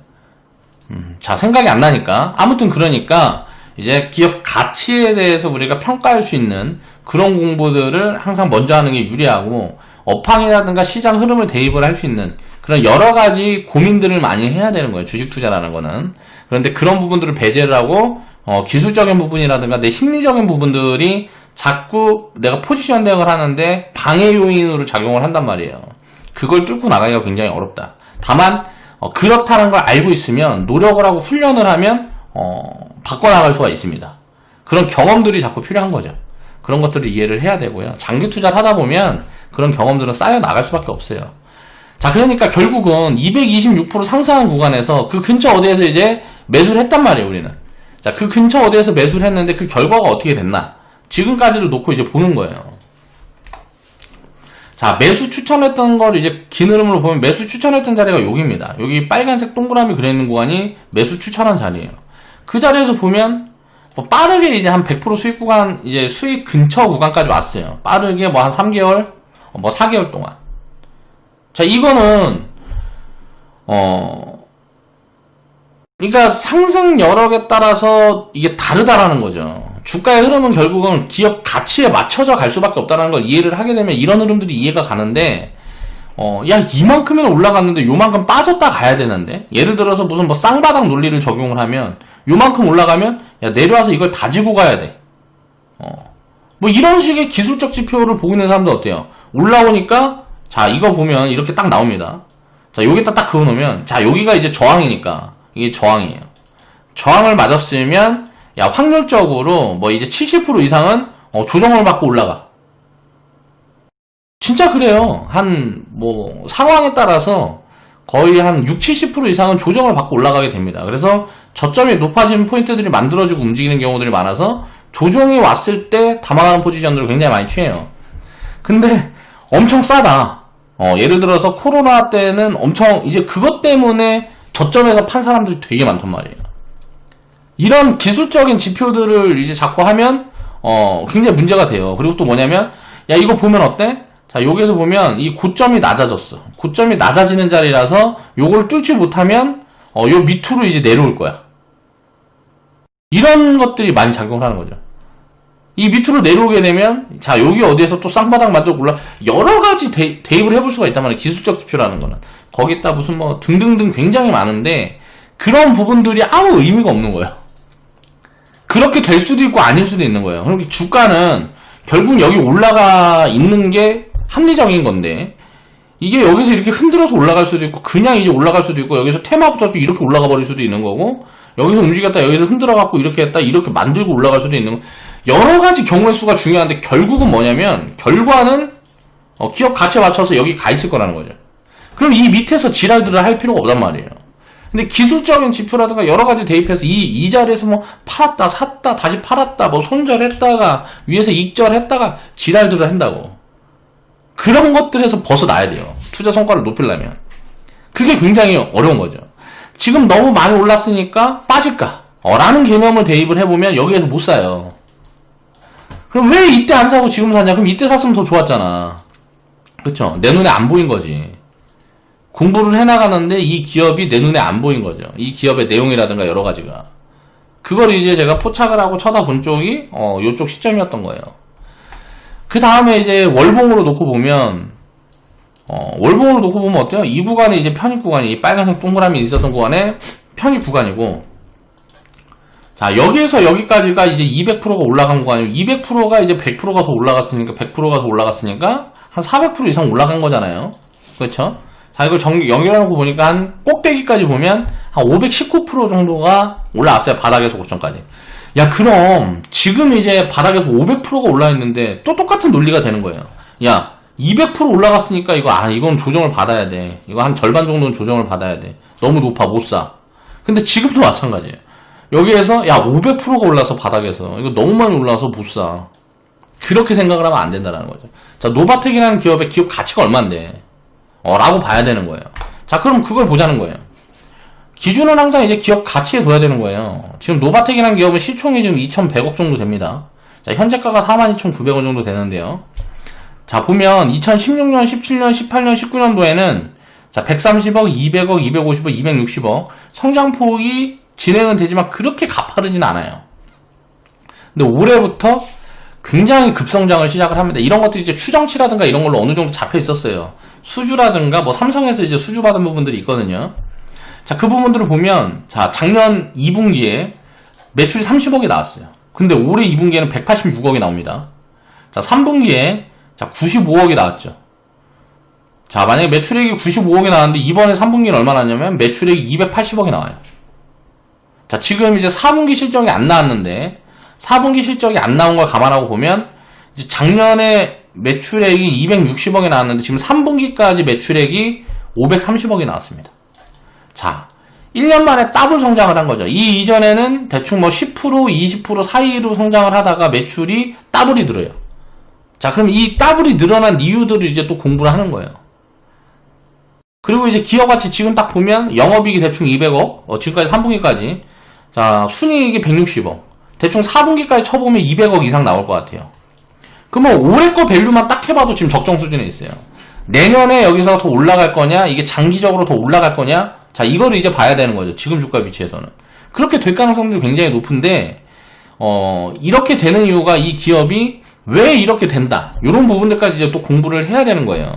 자 생각이 안 나니까 아무튼 그러니까 이제 기업 가치에 대해서 우리가 평가할 수 있는 그런 공부들을 항상 먼저 하는 게 유리하고 업황이라든가 시장 흐름을 대입을 할 수 있는 그런 여러 가지 고민들을 많이 해야 되는 거예요. 주식 투자라는 거는. 그런데 그런 부분들을 배제를 하고 기술적인 부분이라든가 내 심리적인 부분들이 자꾸 내가 포지션 대응을 하는데 방해 요인으로 작용을 한단 말이에요. 그걸 뚫고 나가기가 굉장히 어렵다. 다만 그렇다는 걸 알고 있으면 노력을 하고 훈련을 하면 바꿔나갈 수가 있습니다. 그런 경험들이 자꾸 필요한 거죠. 그런 것들을 이해를 해야 되고요. 장기 투자를 하다 보면 그런 경험들은 쌓여 나갈 수밖에 없어요. 자, 그러니까 결국은 226% 상승한 구간에서 그 근처 어디에서 이제 매수를 했단 말이에요, 우리는. 자, 그 근처 어디에서 매수를 했는데 그 결과가 어떻게 됐나? 지금까지를 놓고 이제 보는 거예요. 자, 매수 추천했던 걸 이제 긴 흐름으로 보면 매수 추천했던 자리가 여기입니다. 여기 빨간색 동그라미 그려있는 구간이 매수 추천한 자리예요. 그 자리에서 보면 뭐 빠르게 이제 한 100% 수익 구간, 이제 수익 근처 구간까지 왔어요. 빠르게 뭐 한 3개월, 뭐 4개월 동안. 자, 이거는 그러니까 상승 여력에 따라서 이게 다르다라는 거죠. 주가의 흐름은 결국은 기업 가치에 맞춰져 갈 수밖에 없다는 걸 이해를 하게 되면 이런 흐름들이 이해가 가는데 야 이만큼이나 올라갔는데 요만큼 빠졌다 가야 되는데 예를 들어서 무슨 뭐 쌍바닥 논리를 적용을 하면 요만큼 올라가면 야 내려와서 이걸 다지고 가야 돼. 뭐 이런 식의 기술적 지표를 보고 있는 사람들 어때요? 올라오니까 자 이거 보면 이렇게 딱 나옵니다. 자 여기다 딱 그어놓으면 자 여기가 이제 저항이니까 이게 저항이에요. 저항을 맞았으면 야 확률적으로 뭐 이제 70% 이상은 조정을 받고 올라가. 진짜 그래요. 한 뭐 상황에 따라서 거의 한 60-70% 이상은 조정을 받고 올라가게 됩니다. 그래서 저점이 높아지는 포인트들이 만들어지고 움직이는 경우들이 많아서 조정이 왔을 때 담아가는 포지션들을 굉장히 많이 취해요. 근데 엄청 싸다. 예를 들어서 코로나 때는 엄청 이제 그것 때문에 저점에서 판 사람들이 되게 많단 말이에요. 이런 기술적인 지표들을 이제 자꾸 하면 굉장히 문제가 돼요. 그리고 또 뭐냐면 야 이거 보면 어때? 자 여기서 보면 이 고점이 낮아졌어. 고점이 낮아지는 자리라서 요걸 뚫지 못하면 요 밑으로 이제 내려올 거야. 이런 것들이 많이 작용을 하는 거죠. 이 밑으로 내려오게 되면 자 여기 어디에서 또 쌍바닥 만들고 올라 여러 가지 대입을 해볼 수가 있단 말이에요. 기술적 지표라는 거는 거기다 무슨 뭐 등등등 굉장히 많은데 그런 부분들이 아무 의미가 없는 거예요. 그렇게 될 수도 있고 아닐 수도 있는 거예요. 그러니까 주가는 결국 여기 올라가 있는 게 합리적인 건데 이게 여기서 이렇게 흔들어서 올라갈 수도 있고 그냥 이제 올라갈 수도 있고 여기서 테마 붙어서 이렇게 올라가 버릴 수도 있는 거고 여기서 움직였다, 여기서 흔들어갖고 이렇게 했다, 이렇게 만들고 올라갈 수도 있는, 여러 가지 경우의 수가 중요한데, 결국은 뭐냐면, 결과는, 기업 가치에 맞춰서 여기 가 있을 거라는 거죠. 그럼 이 밑에서 지랄들을 할 필요가 없단 말이에요. 근데 기술적인 지표라든가 여러 가지 대입해서 이 자리에서 뭐 팔았다, 샀다, 다시 팔았다, 뭐 손절했다가, 위에서 익절했다가 지랄들을 한다고. 그런 것들에서 벗어나야 돼요. 투자 성과를 높이려면. 그게 굉장히 어려운 거죠. 지금 너무 많이 올랐으니까 빠질까? 라는 개념을 대입을 해보면 여기에서 못 사요. 그럼 왜 이때 안 사고 지금 사냐? 그럼 이때 샀으면 더 좋았잖아. 그쵸? 내 눈에 안 보인 거지. 공부를 해나가는데 이 기업이 내 눈에 안 보인 거죠. 이 기업의 내용이라든가 여러 가지가. 그걸 이제 제가 포착을 하고 쳐다본 쪽이, 요쪽 시점이었던 거예요. 그 다음에 이제 월봉으로 놓고 보면, 월봉으로 놓고 보면 어때요? 이 구간이 이제 편입 구간이, 이 빨간색 동그라미 있었던 구간에 편입 구간이고, 자, 여기에서 여기까지가 이제 200%가 올라간 구간이고, 200%가 이제 100%가 더 올라갔으니까, 100%가 더 올라갔으니까, 한 400% 이상 올라간 거잖아요. 그렇죠? 자, 이걸 연결해놓고 보니까 한 꼭대기까지 보면 한 519% 정도가 올라왔어요. 바닥에서 고점까지. 야, 그럼 지금 이제 바닥에서 500%가 올라있는데 또 똑같은 논리가 되는 거예요. 야, 200% 올라갔으니까 이건 조정을 받아야 돼. 이거 한 절반 정도는 조정을 받아야 돼. 너무 높아, 못 사. 근데 지금도 마찬가지예요. 여기에서 야, 500%가 올라서 바닥에서 이거 너무 많이 올라서 못 사. 그렇게 생각을 하면 안 된다는 거죠. 자, 노바텍이라는 기업의 기업 가치가 얼만데? 라고 봐야 되는 거예요. 자, 그럼 그걸 보자는 거예요. 기준은 항상 이제 기업 가치에 둬야 되는 거예요. 지금 노바텍이라는 기업은 시총이 지금 2,100억 정도 됩니다. 자, 현재가가 42,900원 정도 되는데요. 자, 보면 2016년, 17년, 18년, 19년도에는 자, 130억, 200억, 250억, 260억 성장폭이 진행은 되지만 그렇게 가파르진 않아요. 근데 올해부터 굉장히 급성장을 시작을 합니다. 이런 것들이 이제 추정치라든가 이런 걸로 어느 정도 잡혀 있었어요. 수주라든가 뭐 삼성에서 이제 수주 받은 부분들이 있거든요. 자, 그 부분들을 보면 자, 작년 2분기에 매출이 30억이 나왔어요. 근데 올해 2분기에는 186억이 나옵니다. 자, 3분기에 자, 95억이 나왔죠. 자, 만약에 매출액이 95억이 나왔는데 이번에 3분기는 얼마 나왔냐면 매출액이 280억이 나와요. 자, 지금 이제 4분기 실적이 안 나왔는데 4분기 실적이 안 나온 걸 감안하고 보면 이제 작년에 매출액이 260억이 나왔는데 지금 3분기까지 매출액이 530억이 나왔습니다. 자, 1년 만에 더블 성장을 한 거죠. 이 이전에는 대충 뭐 10%, 20% 사이로 성장을 하다가 매출이 더블이 늘어요. 자, 그럼 이 더블이 늘어난 이유들을 이제 또 공부를 하는 거예요. 그리고 이제 기업가치 지금 딱 보면 영업이익이 대충 200억, 지금까지 3분기까지. 자, 순이익이 160억. 대충 4분기까지 쳐보면 200억 이상 나올 것 같아요. 그러면 올해 거 밸류만 딱 해봐도 지금 적정 수준에 있어요. 내년에 여기서 더 올라갈 거냐, 이게 장기적으로 더 올라갈 거냐, 자, 이거를 이제 봐야 되는 거죠. 지금 주가 위치에서는. 그렇게 될 가능성들이 굉장히 높은데, 이렇게 되는 이유가 이 기업이 왜 이렇게 된다, 이런 부분들까지 이제 또 공부를 해야 되는 거예요.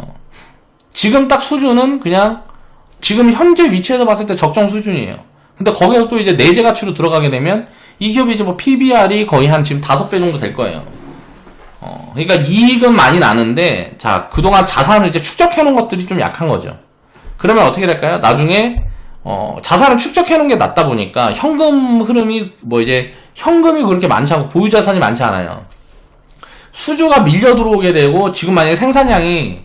지금 딱 수준은 그냥, 지금 현재 위치에서 봤을 때 적정 수준이에요. 근데 거기서 또 이제 내재 가치로 들어가게 되면, 이 기업이 이제 뭐 PBR이 거의 한 지금 5배 정도 될 거예요. 그러니까 이익은 많이 나는데, 자, 그동안 자산을 이제 축적해 놓은 것들이 좀 약한 거죠. 그러면 어떻게 될까요? 나중에, 자산을 축적해 놓은 게 낫다 보니까, 현금 흐름이, 현금이 그렇게 많지 않고, 보유 자산이 많지 않아요. 수주가 밀려 들어오게 되고, 지금 만약에 생산이,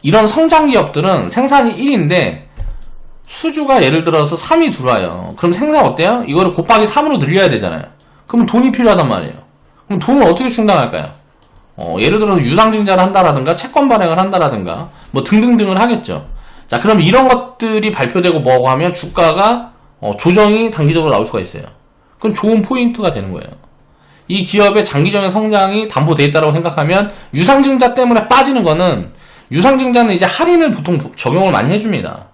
이런 성장 기업들은 생산이 1인데, 수주가 예를 들어서 3이 들어와요. 그럼 생산 어때요? 이거를 곱하기 3으로 늘려야 되잖아요. 그럼 돈이 필요하단 말이에요. 그럼 돈을 어떻게 충당할까요? 예를 들어서 유상증자를 한다라든가 채권 발행을 한다라든가 뭐 등등등을 하겠죠. 자, 그럼 이런 것들이 발표되고 뭐고 하면 주가가 조정이 단기적으로 나올 수가 있어요. 그럼 좋은 포인트가 되는 거예요. 이 기업의 장기적인 성장이 담보되어 있다고 생각하면 유상증자 때문에 빠지는 거는, 유상증자는 이제 할인을 보통 적용을 많이 해줍니다.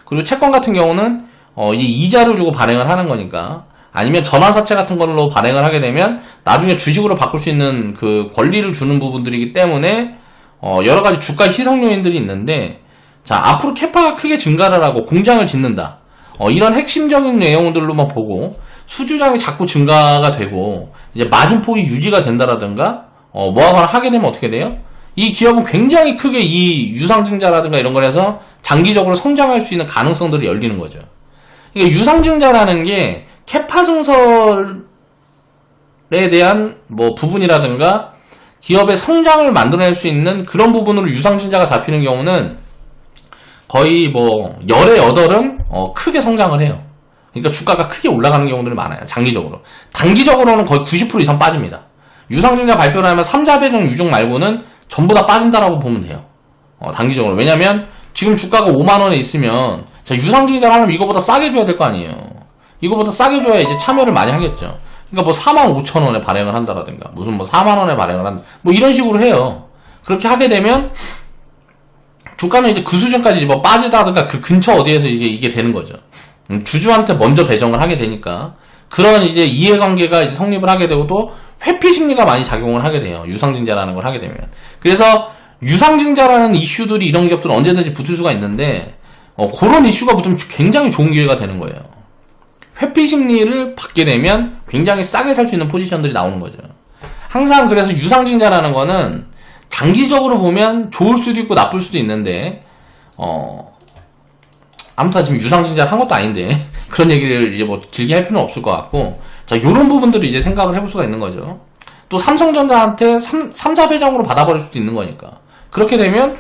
그리고 채권 같은 경우는 이 이자를 주고 발행을 하는 거니까, 아니면 전환사채 같은 걸로 발행을 하게 되면 나중에 주식으로 바꿀 수 있는 그 권리를 주는 부분들이기 때문에 여러 가지 주가 희석 요인들이 있는데, 자, 앞으로 캐파가 크게 증가를 하고 공장을 짓는다, 이런 핵심적인 내용들로만 보고 수주량이 자꾸 증가가 되고 이제 마진폭이 유지가 된다라든가 뭐하거나 하게 되면 어떻게 돼요? 이 기업은 굉장히 크게 이 유상증자라든가 이런 걸 해서 장기적으로 성장할 수 있는 가능성들이 열리는 거죠. 그러니까 유상증자라는 게 캐파 증설에 대한 뭐 부분이라든가 기업의 성장을 만들어낼 수 있는 그런 부분으로 유상증자가 잡히는 경우는 거의 뭐 열의 8은 크게 성장을 해요. 그러니까 주가가 크게 올라가는 경우들이 많아요. 장기적으로. 단기적으로는 거의 90% 이상 빠집니다. 유상증자 발표를 하면 3자배정 유종 말고는 전부 다 빠진다라고 보면 돼요. 단기적으로. 왜냐면 지금 주가가 5만원에 있으면 자, 유상증자를 하려면 이거보다 싸게 줘야 될 거 아니에요. 이거보다 싸게 줘야 이제 참여를 많이 하겠죠. 그러니까 뭐 45,000원에 발행을 한다라든가 무슨 뭐 4만원에 발행을 한다 뭐 이런 식으로 해요. 그렇게 하게 되면 주가는 이제 그 수준까지 뭐 빠지다든가 그 근처 어디에서 이게 되는 거죠. 주주한테 먼저 배정을 하게 되니까 그런 이제 이해관계가 이제 성립을 하게 되고 또 회피 심리가 많이 작용을 하게 돼요. 유상증자라는 걸 하게 되면. 그래서 유상증자라는 이슈들이 이런 기업들은 언제든지 붙을 수가 있는데 그런 이슈가 붙으면 굉장히 좋은 기회가 되는 거예요. 회피 심리를 받게 되면 굉장히 싸게 살 수 있는 포지션들이 나오는 거죠. 항상 그래서 유상증자라는 거는 장기적으로 보면 좋을 수도 있고 나쁠 수도 있는데 아무튼 지금 유상증자를 한 것도 아닌데 그런 얘기를 이제 뭐 길게 할 필요는 없을 것 같고 자 요런 부분들을 이제 생각을 해볼 수가 있는 거죠. 또 삼성전자한테 3자배정으로 받아버릴 수도 있는 거니까 그렇게 되면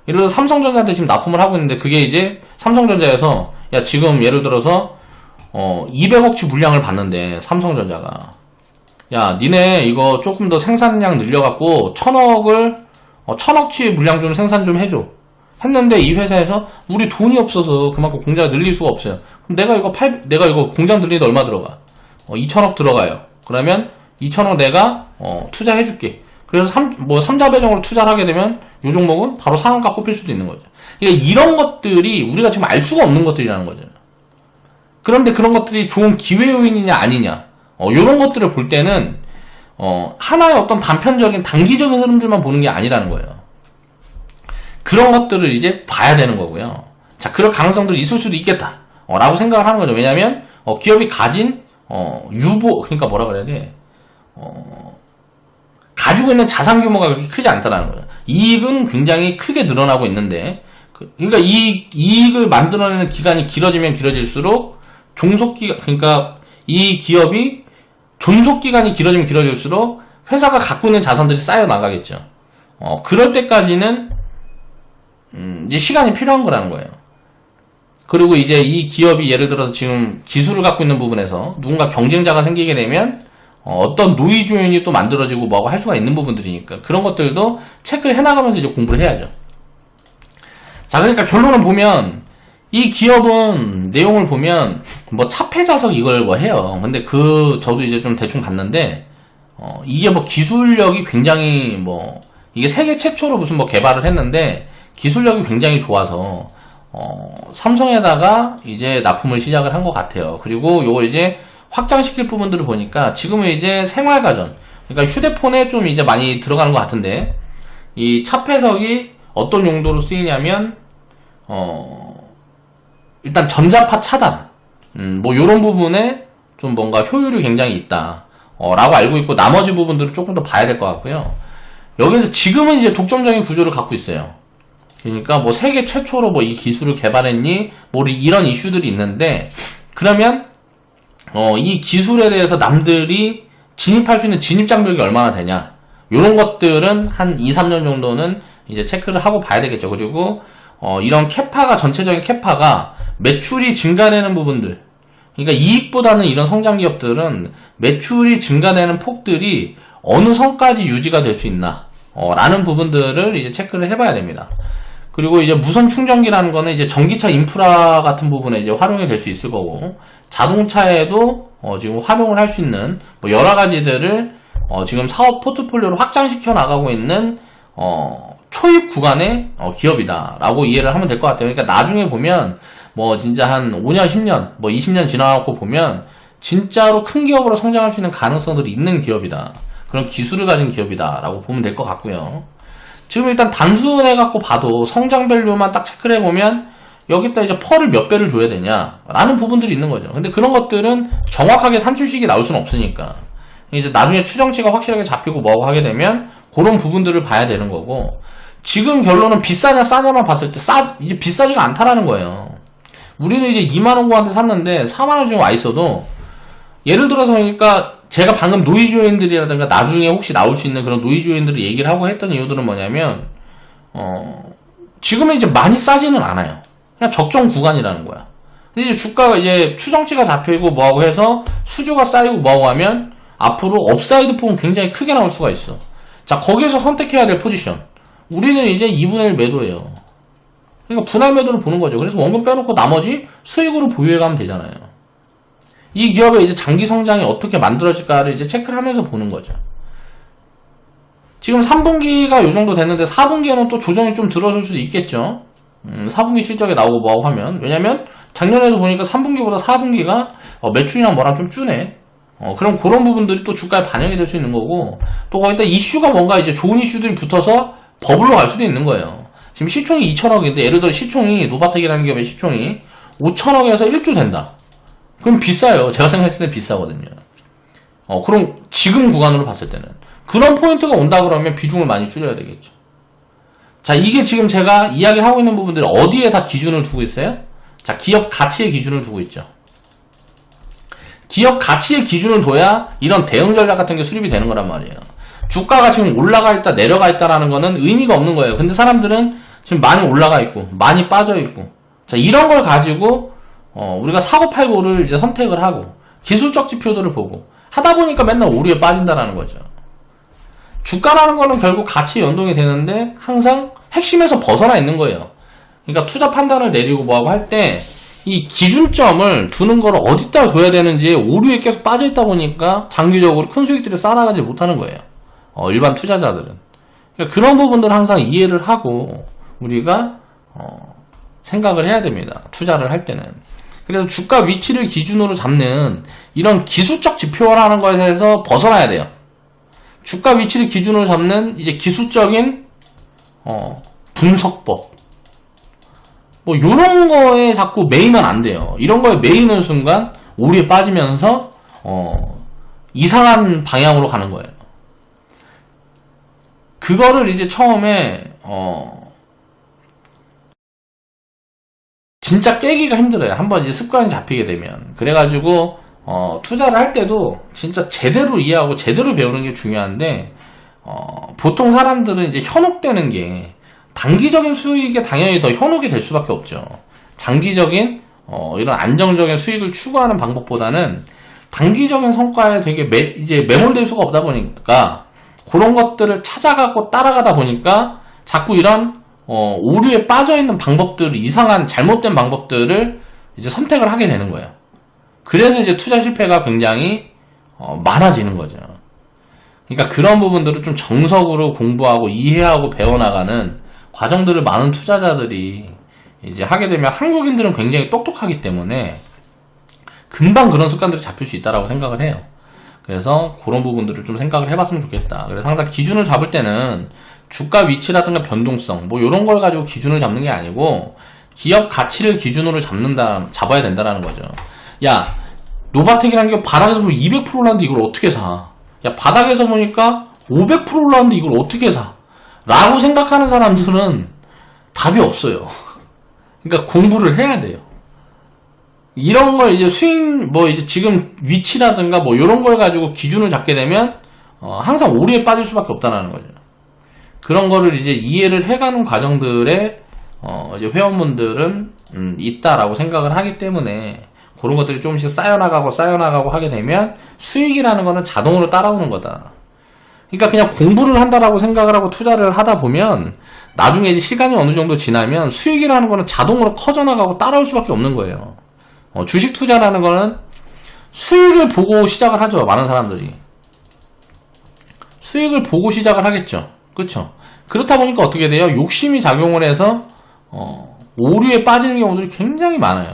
예를 들어서 삼성전자한테 지금 납품을 하고 있는데 그게 이제 삼성전자에서 야 지금 예를 들어서 200억치 물량을 받는데 삼성전자가 야 니네 이거 조금 더 생산량 늘려갖고 1000억치 물량 좀 생산 좀 해줘 했는데 이 회사에서 우리 돈이 없어서 그만큼 공장을 늘릴 수가 없어요. 그럼 내가 이거 공장 늘리는데 얼마 들어가? 2천억 들어가요. 그러면 2천억 내가 투자해줄게. 그래서 3자배정으로 투자를 하게 되면 이 종목은 바로 상한가 꼽힐 수도 있는 거죠. 그러니까 이런 것들이 우리가 지금 알 수가 없는 것들이라는 거죠. 그런데 그런 것들이 좋은 기회 요인이냐 아니냐 이런 것들을 볼 때는 하나의 어떤 단편적인 단기적인 흐름들만 보는 게 아니라는 거예요. 그런 것들을 이제 봐야 되는 거고요. 자, 그럴 가능성들이 있을 수도 있겠다 라고 생각을 하는 거죠. 왜냐하면 기업이 가진 그러니까 뭐라 그래야 돼? 가지고 있는 자산 규모가 그렇게 크지 않다는 거예요. 이익은 굉장히 크게 늘어나고 있는데 그러니까 이익을 만들어내는 기간이 길어지면 길어질수록 그러니까 이 기업이 존속기간이 길어지면 길어질수록 회사가 갖고 있는 자산들이 쌓여 나가겠죠. 그럴 때까지는 이제 시간이 필요한 거라는 거예요. 그리고 이제 이 기업이 예를 들어서 지금 기술을 갖고 있는 부분에서 누군가 경쟁자가 생기게 되면 어떤 노이즈 요인이 또 만들어지고 뭐하고 할 수가 있는 부분들이니까 그런 것들도 체크를 해나가면서 이제 공부를 해야죠. 자, 그러니까 결론을 보면 이 기업은 내용을 보면 뭐 차폐자석 이걸 뭐 해요. 근데 저도 이제 좀 대충 봤는데 이게 뭐 기술력이 굉장히 뭐 이게 세계 최초로 무슨 뭐 개발을 했는데 기술력이 굉장히 좋아서 삼성에다가 이제 납품을 시작을 한 것 같아요. 그리고 요걸 이제 확장시킬 부분들을 보니까 지금은 이제 생활가전 그러니까 휴대폰에 좀 이제 많이 들어가는 것 같은데 이 차폐석이 어떤 용도로 쓰이냐면 일단 전자파 차단 뭐 요런 부분에 좀 뭔가 효율이 굉장히 있다 라고 알고 있고 나머지 부분들을 조금 더 봐야 될 것 같고요. 여기서 지금은 이제 독점적인 구조를 갖고 있어요. 그러니까 뭐 세계 최초로 뭐 이 기술을 개발했니 뭐 이런 이슈들이 있는데 그러면 이 기술에 대해서 남들이 진입할 수 있는 진입 장벽이 얼마나 되냐 요런 것들은 한 2-3년 정도는 이제 체크를 하고 봐야 되겠죠. 그리고 이런 캐파가 전체적인 캐파가 매출이 증가되는 부분들 그러니까 이익보다는 이런 성장 기업들은 매출이 증가되는 폭들이 어느 선까지 유지가 될 수 있나 라는 부분들을 이제 체크를 해봐야 됩니다. 그리고 이제 무선 충전기라는 거는 이제 전기차 인프라 같은 부분에 이제 활용이 될 수 있을 거고 자동차에도 지금 활용을 할 수 있는 뭐 여러 가지들을 지금 사업 포트폴리오를 확장시켜 나가고 있는 초입 구간의 기업이다 라고 이해를 하면 될 것 같아요. 그러니까 나중에 보면 뭐 진짜 한 5년 10년 뭐 20년 지나고 보면 진짜로 큰 기업으로 성장할 수 있는 가능성들이 있는 기업이다. 그런 기술을 가진 기업이다 라고 보면 될 것 같고요. 지금 일단 단순해 갖고 봐도 성장 밸류만 딱 체크를 해보면 여기다 이제 펄을 몇 배를 줘야 되냐 라는 부분들이 있는 거죠. 근데 그런 것들은 정확하게 산출식이 나올 수는 없으니까 이제 나중에 추정치가 확실하게 잡히고 뭐하고 하게 되면 그런 부분들을 봐야 되는 거고 지금 결론은 비싸냐 싸냐만 봤을 때 이제 비싸지가 않다라는 거예요. 우리는 이제 2만원 구한테 샀는데 4만원 지금 와 있어도, 예를 들어서 그러니까 제가 방금 노이즈 요인들이라든가 나중에 혹시 나올 수 있는 그런 노이즈 요인들을 얘기를 하고 했던 이유들은 뭐냐면, 지금은 이제 많이 싸지는 않아요. 그냥 적정 구간이라는 거야. 근데 이제 주가가 이제 추정치가 잡히고 뭐하고 해서 수주가 쌓이고 뭐하고 하면 앞으로 업사이드 폭은 굉장히 크게 나올 수가 있어. 자, 거기에서 선택해야 될 포지션. 우리는 이제 2분의 1 매도예요. 그러니까 분할 매도를 보는 거죠. 그래서 원금 빼놓고 나머지 수익으로 보유해가면 되잖아요. 이 기업의 이제 장기 성장이 어떻게 만들어질까를 이제 체크를 하면서 보는 거죠. 지금 3분기가 요 정도 됐는데 4분기에는 또 조정이 좀 들어설 수도 있겠죠. 4분기 실적에 나오고 뭐하고 하면. 왜냐면 작년에도 보니까 3분기보다 4분기가 매출이랑 뭐랑 좀 주네. 그럼 그런 부분들이 또 주가에 반영이 될 수 있는 거고, 또 거기다 이슈가 뭔가 이제 좋은 이슈들이 붙어서 버블로 갈 수도 있는 거예요. 지금 시총이 2천억인데, 예를 들어 시총이, 노바텍이라는 기업의 시총이 5천억에서 1조 된다. 그럼 비싸요. 제가 생각했을 때 비싸거든요. 그럼 지금 구간으로 봤을 때는. 그런 포인트가 온다 그러면 비중을 많이 줄여야 되겠죠. 자, 이게 지금 제가 이야기를 하고 있는 부분들이 어디에 다 기준을 두고 있어요? 자, 기업 가치의 기준을 두고 있죠. 기업 가치의 기준을 둬야 이런 대응 전략 같은 게 수립이 되는 거란 말이에요. 주가가 지금 올라가 있다, 내려가 있다라는 거는 의미가 없는 거예요. 근데 사람들은 지금 많이 올라가 있고, 많이 빠져 있고. 자, 이런 걸 가지고, 우리가 사고 팔고를 이제 선택을 하고, 기술적 지표들을 보고, 하다 보니까 맨날 오류에 빠진다라는 거죠. 주가라는 거는 결국 가치에 연동이 되는데, 항상 핵심에서 벗어나 있는 거예요. 그러니까 투자 판단을 내리고 뭐하고 할 때, 이 기준점을 두는 걸 어디다 둬야 되는지 오류에 계속 빠져있다 보니까 장기적으로 큰 수익들을 쌓아가지 못하는 거예요. 일반 투자자들은. 그러니까 그런 부분들을 항상 이해를 하고 우리가 생각을 해야 됩니다. 투자를 할 때는. 그래서 주가 위치를 기준으로 잡는 이런 기술적 지표라는 것에서 벗어나야 돼요. 주가 위치를 기준으로 잡는 이제 기술적인 분석법. 뭐 요런 거에 자꾸 매이면 안 돼요. 이런 거에 매이는 순간 오류에 빠지면서 이상한 방향으로 가는 거예요. 그거를 이제 처음에 진짜 깨기가 힘들어요. 한번 이제 습관이 잡히게 되면. 그래가지고 투자를 할 때도 진짜 제대로 이해하고 제대로 배우는 게 중요한데, 보통 사람들은 이제 현혹되는 게, 단기적인 수익에 당연히 더 현혹이 될 수밖에 없죠. 장기적인 이런 안정적인 수익을 추구하는 방법보다는 단기적인 성과에 되게 이제 매몰될 수가 없다 보니까 그런 것들을 찾아가고 따라가다 보니까 자꾸 이런 오류에 빠져있는 방법들, 이상한 잘못된 방법들을 이제 선택을 하게 되는 거예요. 그래서 이제 투자 실패가 굉장히 많아지는 거죠. 그러니까 그런 부분들을 좀 정석으로 공부하고 이해하고 배워나가는 과정들을 많은 투자자들이 이제 하게 되면, 한국인들은 굉장히 똑똑하기 때문에 금방 그런 습관들이 잡힐 수 있다라고 생각을 해요. 그래서 그런 부분들을 좀 생각을 해봤으면 좋겠다. 그래서 항상 기준을 잡을 때는 주가 위치라든가 변동성 뭐 이런 걸 가지고 기준을 잡는 게 아니고 기업 가치를 기준으로 잡아야 된다라는 거죠. 야, 노바텍이라는 게 바닥에서 보면 200% 올랐는데 이걸 어떻게 사? 야, 바닥에서 보니까 500% 올랐는데 이걸 어떻게 사? 라고 생각하는 사람들은 답이 없어요. 그러니까 공부를 해야 돼요. 이런 걸 이제 뭐 이제 지금 위치라든가 뭐 이런 걸 가지고 기준을 잡게 되면 항상 오류에 빠질 수밖에 없다는 거죠. 그런 거를 이제 이해를 해가는 과정들에 이제 회원분들은 있다라고 생각을 하기 때문에 그런 것들이 조금씩 쌓여나가고 하게 되면 수익이라는 거는 자동으로 따라오는 거다. 그러니까 그냥 공부를 한다라고 생각을 하고 투자를 하다 보면 나중에 이제 시간이 어느 정도 지나면 수익이라는 거는 자동으로 커져나가고 따라올 수밖에 없는 거예요. 주식 투자라는 거는 수익을 보고 시작을 하죠. 많은 사람들이. 수익을 보고 시작을 하겠죠. 그렇죠? 그렇다 보니까 어떻게 돼요? 욕심이 작용을 해서 오류에 빠지는 경우들이 굉장히 많아요.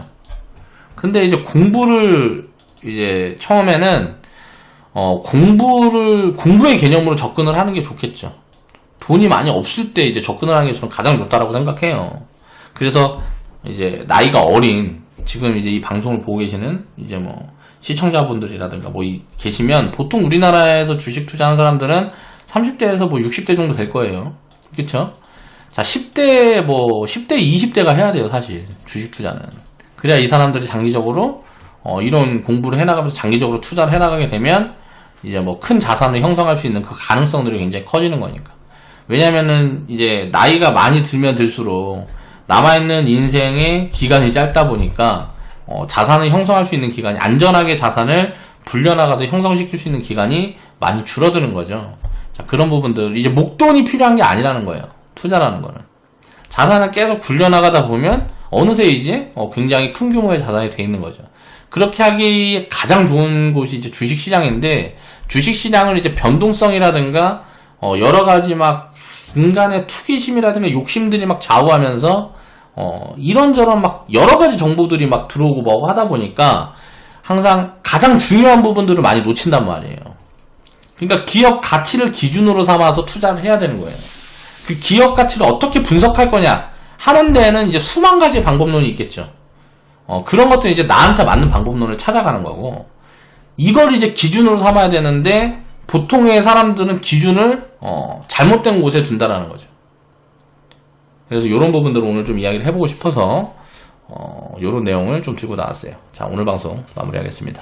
근데 이제 공부를 이제 처음에는 공부의 개념으로 접근을 하는 게 좋겠죠. 돈이 많이 없을 때 이제 접근을 하는 게 저는 가장 좋다라고 생각해요. 그래서 이제 나이가 어린, 지금 이제 이 방송을 보고 계시는 이제 뭐 시청자분들이라든가 뭐 계시면 보통 우리나라에서 주식 투자하는 사람들은 30대에서 뭐 60대 정도 될 거예요. 그쵸? 자, 10대, 20대가 해야 돼요, 사실. 주식 투자는. 그래야 이 사람들이 장기적으로 이런 공부를 해나가면서 장기적으로 투자를 해나가게 되면 이제 뭐 큰 자산을 형성할 수 있는 그 가능성들이 굉장히 커지는 거니까. 왜냐면은 이제 나이가 많이 들면 들수록 남아있는 인생의 기간이 짧다 보니까 자산을 형성할 수 있는 기간이, 안전하게 자산을 불려나가서 형성시킬 수 있는 기간이 많이 줄어드는 거죠. 자, 그런 부분들, 이제 목돈이 필요한 게 아니라는 거예요. 투자라는 거는. 자산을 계속 굴려나가다 보면 어느새 이제 굉장히 큰 규모의 자산이 돼 있는 거죠. 그렇게 하기 가장 좋은 곳이 이제 주식시장인데, 주식시장을 이제 변동성이라든가 여러 가지 막 인간의 투기심이라든가 욕심들이 막 좌우하면서 이런저런 막 여러 가지 정보들이 막 들어오고 뭐고 하다 보니까 항상 가장 중요한 부분들을 많이 놓친단 말이에요. 그러니까 기업 가치를 기준으로 삼아서 투자를 해야 되는 거예요. 그 기업 가치를 어떻게 분석할 거냐 하는 데에는 이제 수만 가지 방법론이 있겠죠. 그런 것들은 이제 나한테 맞는 방법론을 찾아가는 거고, 이걸 이제 기준으로 삼아야 되는데 보통의 사람들은 기준을 잘못된 곳에 둔다라는 거죠. 그래서 이런 부분들을 오늘 좀 이야기를 해보고 싶어서 이런 내용을 좀 들고 나왔어요. 자, 오늘 방송 마무리하겠습니다.